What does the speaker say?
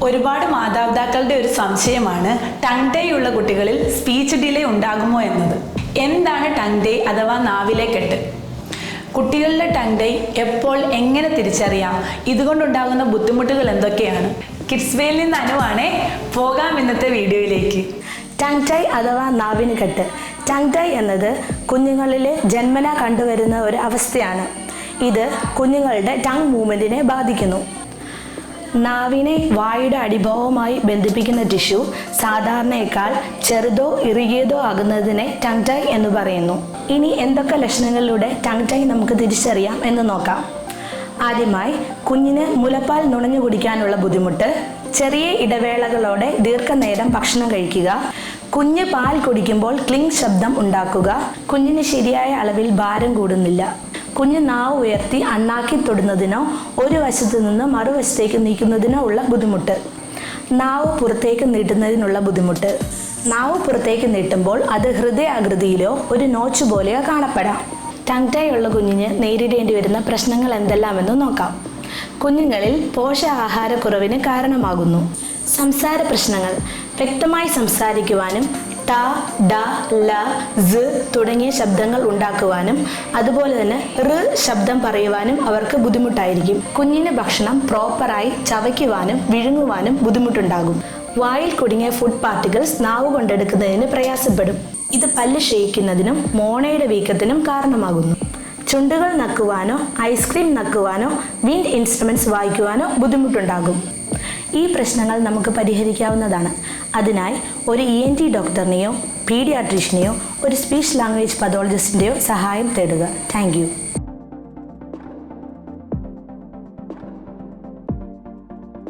ഒരുപാട് മാതാപിതാക്കളുടെ ഒരു സംശയമാണ് ടങ് ടൈ ഉള്ള കുട്ടികളിൽ സ്പീച്ച് ഡിലേ ഉണ്ടാകുമോ എന്നത്. എന്താണ് ടങ് ടൈ അഥവാ നാവിലെ കെട്ട്? കുട്ടികളുടെ ടങ് ടൈ എപ്പോൾ എങ്ങനെ തിരിച്ചറിയാം? ഇതുകൊണ്ടുണ്ടാകുന്ന ബുദ്ധിമുട്ടുകൾ എന്തൊക്കെയാണ്? കിഡ്സ് വേയിൽ നിന്ന് അനുവാണേ. പോകാം ഇന്നത്തെ വീഡിയോയിലേക്ക്. ടങ് ടൈ അഥവാ നാവിന് കെട്ട്. ടങ് ടൈ എന്നത് കുഞ്ഞുങ്ങളിൽ ജന്മന കണ്ടുവരുന്ന ഒരു അവസ്ഥയാണ്. ഇത് കുഞ്ഞുങ്ങളുടെ ടങ് മൂവ്മെൻറ്റിനെ ബാധിക്കുന്നു. നാവിനെ വായുടെ അടിഭാഗവുമായി ബന്ധിപ്പിക്കുന്ന ടിഷ്യൂ സാധാരണയേക്കാൾ ചെറുതോ ഇറുകിയതോ ആകുന്നതിനെ ടങ് ടൈ എന്ന് പറയുന്നു. ഇനി എന്തൊക്കെ ലക്ഷണങ്ങളിലൂടെ ടങ് ടൈ നമുക്ക് തിരിച്ചറിയാം എന്ന് നോക്കാം. ആദ്യമായി കുഞ്ഞിന് മുലപ്പാൽ നുണഞ്ഞു കുടിക്കാനുള്ള ബുദ്ധിമുട്ട്, ചെറിയ ഇടവേളകളോടെ ദീർഘനേരം ഭക്ഷണം കഴിക്കുക, കുഞ്ഞ് പാൽ കുടിക്കുമ്പോൾ ക്ലിങ് ശബ്ദം ഉണ്ടാക്കുക, കുഞ്ഞിന് ശരിയായ അളവിൽ ഭാരം കൂടുന്നില്ല, കുഞ്ഞ് നാവ് ഉയർത്തി അണ്ണാക്കി തൊടുന്നതിനോ ഒരു വശത്തു നിന്ന് മറുവശത്തേക്ക് നീക്കുന്നതിനോ ഉള്ള ബുദ്ധിമുട്ട്, നാവ് പുറത്തേക്ക് നീട്ടുന്നതിനുള്ള ബുദ്ധിമുട്ട്. നാവ് പുറത്തേക്ക് നീട്ടുമ്പോൾ അത് ഹൃദയാകൃതിയിലോ ഒരു നോച്ച് പോലെയോ കാണപ്പെടാം. ടങ് ടൈ ഉള്ള കുഞ്ഞിന് നേരിടേണ്ടി വരുന്ന പ്രശ്നങ്ങൾ എന്തെല്ലാമെന്ന് നോക്കാം. കുഞ്ഞുങ്ങളിൽ പോഷകാഹാരക്കുറവിന് കാരണമാകുന്നു. സംസാര പ്രശ്നങ്ങൾ. വ്യക്തമായി സംസാരിക്കുവാനും ട, ഡ, ല, സ് തുടങ്ങിയ ശബ്ദങ്ങൾ ഉണ്ടാക്കുവാനും അതുപോലെ തന്നെ റ് ശബ്ദം പറയുവാനും അവർക്ക് ബുദ്ധിമുട്ടായിരിക്കും. കുഞ്ഞിന് ഭക്ഷണം പ്രോപ്പറായി ചവയ്ക്കുവാനും വിഴുങ്ങുവാനും ബുദ്ധിമുട്ടുണ്ടാകും. വായിൽ കുടുങ്ങിയ ഫുഡ് പാർട്ടിക്കിൾസ് നാവ് കൊണ്ടെടുക്കുന്നതിന് പ്രയാസപ്പെടും. ഇത് പല്ല് ക്ഷയിക്കുന്നതിനും മോണയുടെ വീക്കത്തിനും കാരണമാകുന്നു. ചുണ്ടുകൾ നക്കുവാനോ ഐസ്ക്രീം നക്കുവാനോ വിൻഡ് ഇൻസ്ട്രുമെന്റ്സ് വായിക്കുവാനോ ബുദ്ധിമുട്ടുണ്ടാകും. ഈ പ്രശ്നങ്ങൾ നമുക്ക് പരിഹരിക്കാവുന്നതാണ്. അതിനായി ഒരു ENT ഡോക്ടറിനെയോ പീഡിയാട്രീഷ്യനെയോ ഒരു സ്പീച്ച് ലാംഗ്വേജ് പതോളജിസ്റ്റിൻ്റെയോ സഹായം തേടുക. Thank you.